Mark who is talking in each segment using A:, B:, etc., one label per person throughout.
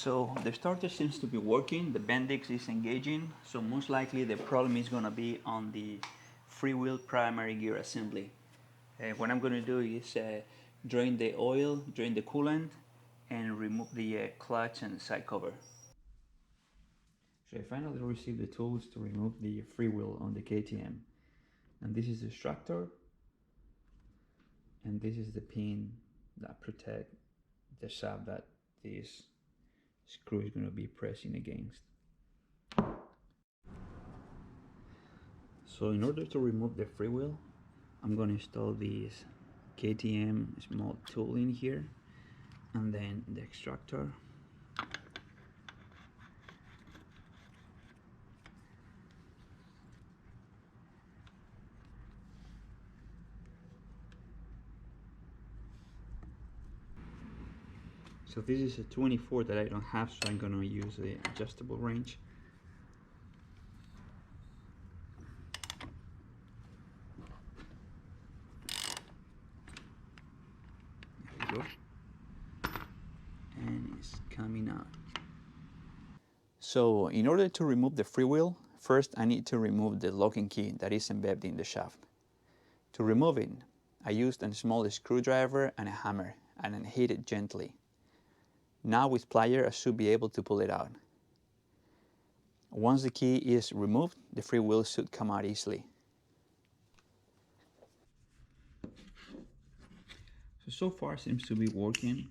A: So the starter seems to be working, the Bendix is engaging, so most likely the problem is going to be on the Freewheel primary gear assembly. What I'm going to do is drain the oil, drain the coolant, and remove the clutch and side cover. So I finally received the tools to remove the Freewheel on the KTM. And this is the extractor, and this is the pin that protect the shaft that this screw is going to be pressing against. So in order to remove the Freewheel, I'm going to install this KTM small tool in here, and then the extractor. So this is a 24 that I don't have, so I'm going to use the adjustable wrench. There we go. And it's coming out. So in order to remove the Freewheel, first I need to remove the locking key that is embedded in the shaft. To remove it, I used a small screwdriver and a hammer and then hit it gently. Now with pliers I should be able to pull it out. Once the key is removed, the Freewheel should come out easily. So far seems to be working.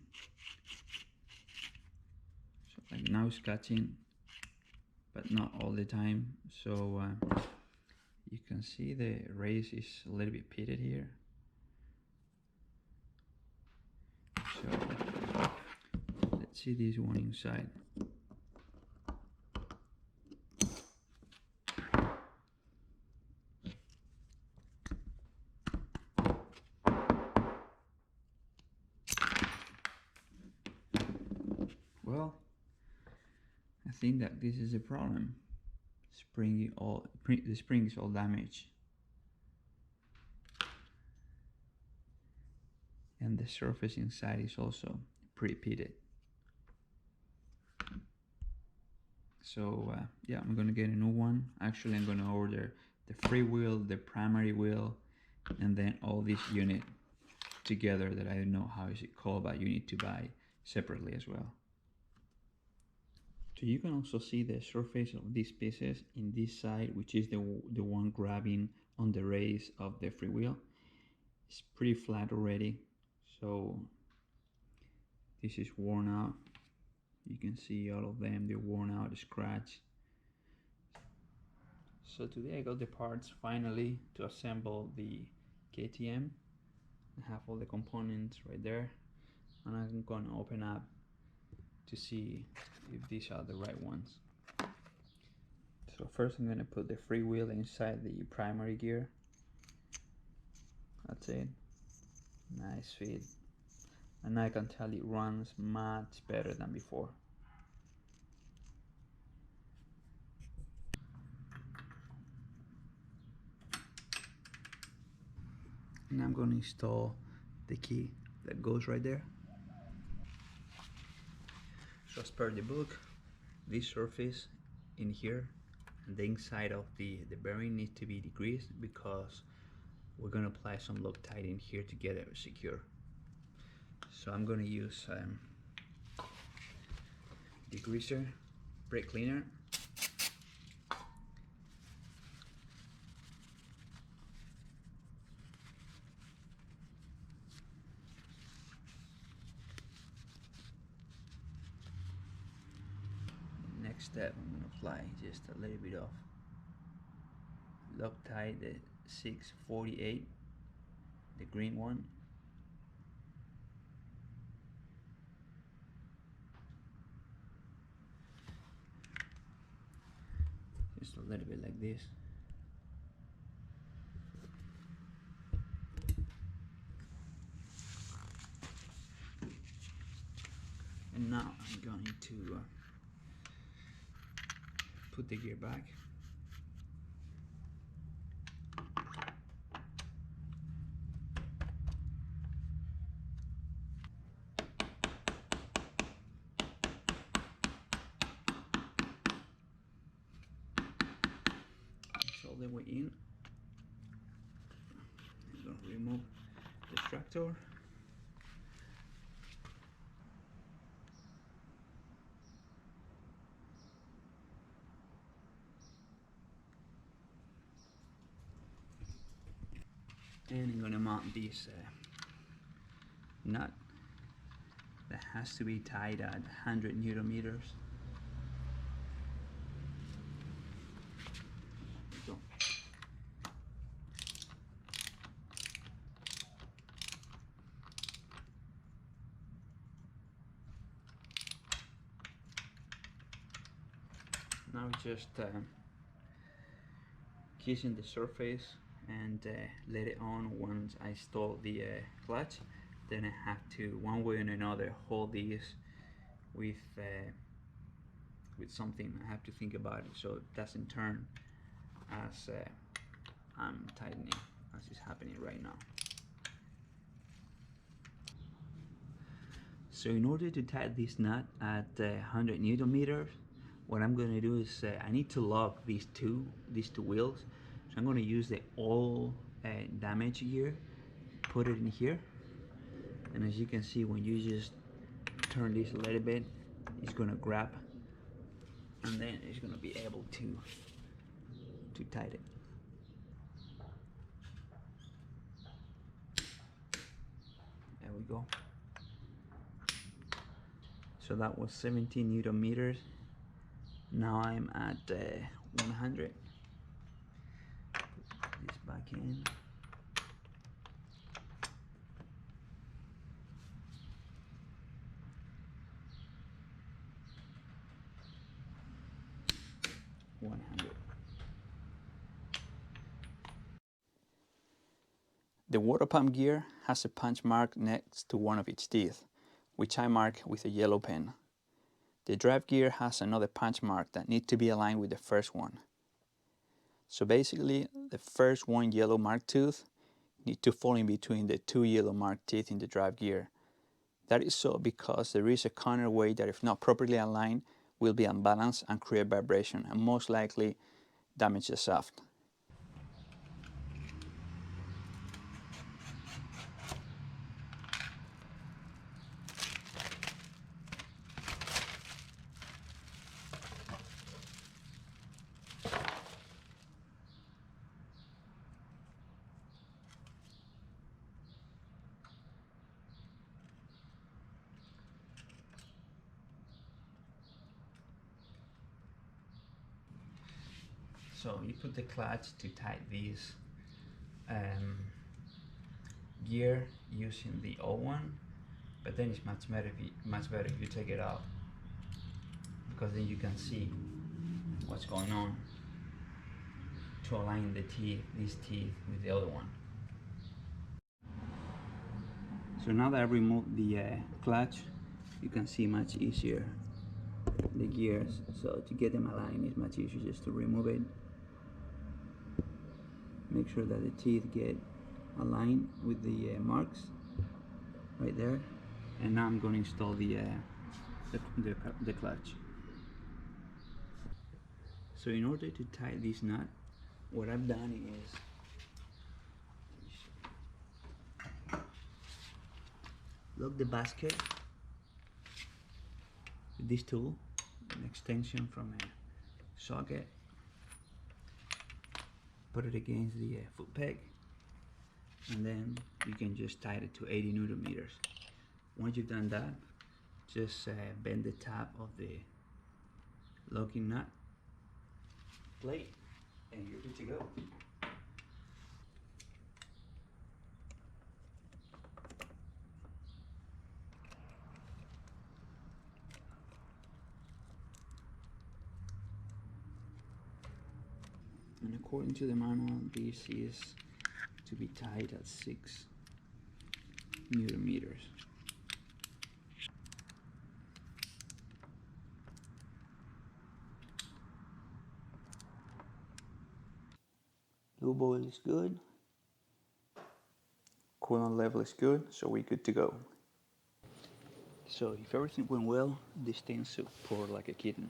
A: So like now it's catching, but not all the time. So you can see the race is a little bit pitted here. So let's see this one inside. Well, I think that this is a problem. The spring is all damaged, and the surface inside is also pretty pitted. So yeah, I'm gonna get a new one. Actually, I'm gonna order the Freewheel, the primary wheel, and then all this unit together that I don't know how is it called, but you need to buy separately as well. So you can also see the surface of these pieces in this side, which is the one grabbing on the race of the Freewheel. It's pretty flat already, so this is worn out. You can see all of them, they're worn out, scratched. So today I got the parts finally to assemble the KTM. I have all the components right there, and I'm gonna open up to see if these are the right ones. So first I'm gonna put the Freewheel inside the primary gear. That's it. Nice fit. And I can tell it runs much better than before. And I'm going to install the key that goes right there. So as per the book, this surface in here and the inside of the bearing needs to be degreased because we're going to apply some Loctite in here to get it secure. So I'm going to use degreaser, brake cleaner. Next step, I'm going to apply just a little bit of Loctite, the 648, the green one. Just a little bit like this. And now I'm going to put the gear back. the way in. I'm going to remove the extractor. And I'm going to mount this nut that has to be tied at 100 Newton meters. So, now just kissing the surface and let it on once I install the clutch. Then I have to, one way or another, hold this with something. I have to think about it so it doesn't turn as I'm tightening, as is happening right now. So in order to tighten this nut at 100 Newton meters, what I'm going to do is I need to lock these two wheels. So I'm going to use the oil damage gear, put it in here, and as you can see, when you just turn this a little bit, it's going to grab, and then it's going to be able to tighten. There we go. So that was 17 Newton meters. Now I'm at 100. Put this back in. The water pump gear has a punch mark next to one of its teeth, which I mark with a yellow pen. The drive gear has another punch mark that needs to be aligned with the first one. So basically, the first one yellow marked tooth needs to fall in between the two yellow marked teeth in the drive gear. That is so because there is a counterweight that, if not properly aligned, will be unbalanced and create vibration and most likely damage the shaft. So you put the clutch to tighten this gear using the old one, but then it's much better if you take it out, because then you can see what's going on to align these teeth with the other one. So now that I removed the clutch, you can see much easier the gears. So to get them aligned, it's much easier just to remove it. Make sure that the teeth get aligned with the marks right there. And now I'm going to install the clutch. So in order to tie this nut, what I've done is lock the basket with this tool, an extension from a socket. Put it against the foot peg, and then you can just tie it to 80 Newton meters. Once you've done that, just bend the top of the locking nut plate and you're good to go. And according to the manual, this is to be tied at 6 Newton meters. Lube oil is good. Coolant level is good, so we're good to go. So if everything went well, this thing should pour like a kitten.